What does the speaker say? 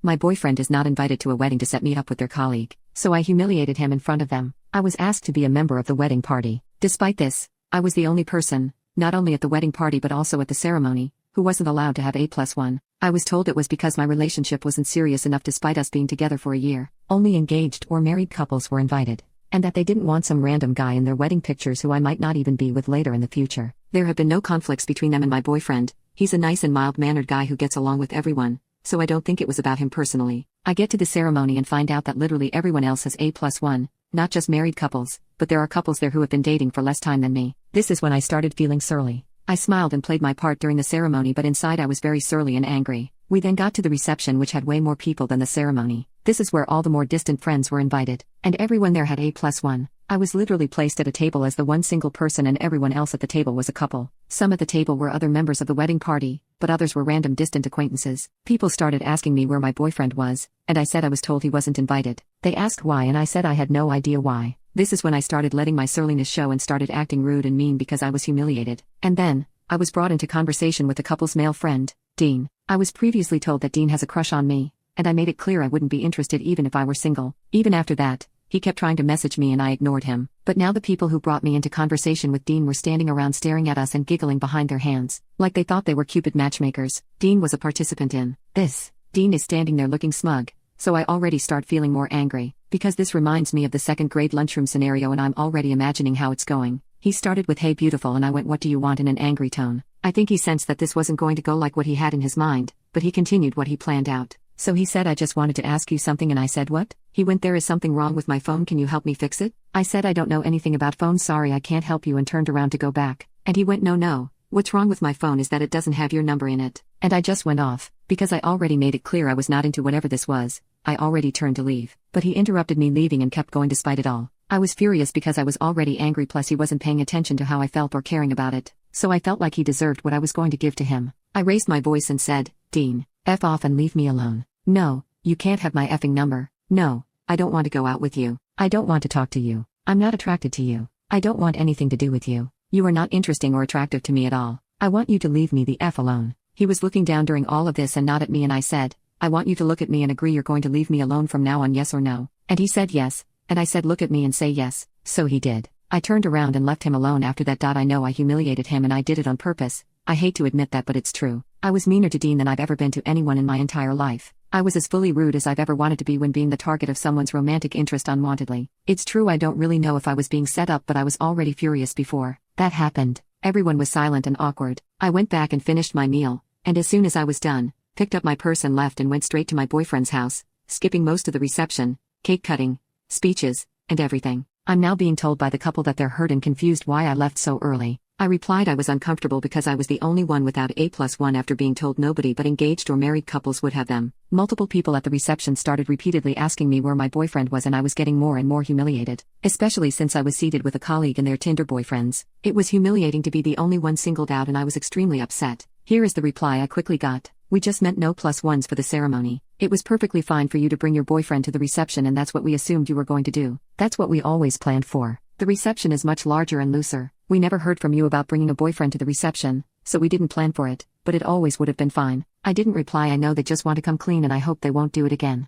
My boyfriend is not invited to a wedding to set me up with their colleague, so I humiliated him in front of them. I was asked to be a member of the wedding party. Despite this, I was the only person, not only at the wedding party but also at the ceremony, who wasn't allowed to have A+1. I was told it was because my relationship wasn't serious enough despite us being together for a year. Only engaged or married couples were invited, and that they didn't want some random guy in their wedding pictures who I might not even be with later in the future. There have been no conflicts between them and my boyfriend. He's a nice and mild-mannered guy who gets along with everyone, so I don't think it was about him personally. I get to the ceremony and find out that literally everyone else has A+1, not just married couples, but there are couples there who have been dating for less time than me. This is when I started feeling surly. I smiled and played my part during the ceremony, but inside I was very surly and angry. We then got to the reception, which had way more people than the ceremony. This is where all the more distant friends were invited, and everyone there had A+1. I was literally placed at a table as the one single person, and everyone else at the table was a couple. Some at the table were other members of the wedding party, but others were random distant acquaintances. People started asking me where my boyfriend was, and I said I was told he wasn't invited. They asked why, and I said I had no idea why. This is when I started letting my surliness show and started acting rude and mean because I was humiliated. And then, I was brought into conversation with the couple's male friend, Dean. I was previously told that Dean has a crush on me, and I made it clear I wouldn't be interested even if I were single. Even after that, he kept trying to message me and I ignored him. But now the people who brought me into conversation with Dean were standing around staring at us and giggling behind their hands, like they thought they were Cupid matchmakers. Dean was a participant in this. Dean is standing there looking smug, so I already start feeling more angry, because this reminds me of the second grade lunchroom scenario and I'm already imagining how it's going. He started with "Hey beautiful" and I went "What do you want?" in an angry tone. I think he sensed that this wasn't going to go like what he had in his mind, but he continued what he planned out. So he said, "I just wanted to ask you something," and I said, "What?" He went, "There is something wrong with my phone, can you help me fix it?" I said, "I don't know anything about phones, sorry I can't help you," and turned around to go back. And he went, No, what's wrong with my phone is that it doesn't have your number in it." And I just went off, because I already made it clear I was not into whatever this was. I already turned to leave, but he interrupted me leaving and kept going despite it all. I was furious because I was already angry, plus he wasn't paying attention to how I felt or caring about it, so I felt like he deserved what I was going to give to him. I raised my voice and said, "Dean, F off and leave me alone. No, you can't have my effing number. No, I don't want to go out with you. I don't want to talk to you. I'm not attracted to you. I don't want anything to do with you. You are not interesting or attractive to me at all. I want you to leave me the F alone." He was looking down during all of this and not at me, and I said, "I want you to look at me and agree you're going to leave me alone from now on, yes or no?" And he said yes, and I said, "Look at me and say yes." So he did. I turned around and left him alone after that. I know I humiliated him and I did it on purpose. I hate to admit that, but it's true. I was meaner to Dean than I've ever been to anyone in my entire life. I was as fully rude as I've ever wanted to be when being the target of someone's romantic interest unwantedly. It's true I don't really know if I was being set up, but I was already furious before that happened. Everyone was silent and awkward. I went back and finished my meal, and as soon as I was done, picked up my purse and left and went straight to my boyfriend's house, skipping most of the reception, cake cutting, speeches, and everything. I'm now being told by the couple that they're hurt and confused why I left so early. I replied I was uncomfortable because I was the only one without A+1 after being told nobody but engaged or married couples would have them. Multiple people at the reception started repeatedly asking me where my boyfriend was, and I was getting more and more humiliated, especially since I was seated with a colleague and their Tinder boyfriends. It was humiliating to be the only one singled out and I was extremely upset. Here is the reply I quickly got. "We just meant no +1s for the ceremony. It was perfectly fine for you to bring your boyfriend to the reception, and that's what we assumed you were going to do. That's what we always planned for. The reception is much larger and looser. We never heard from you about bringing a boyfriend to the reception, so we didn't plan for it, but it always would have been fine." I didn't reply, "I know they just want to come clean and I hope they won't do it again."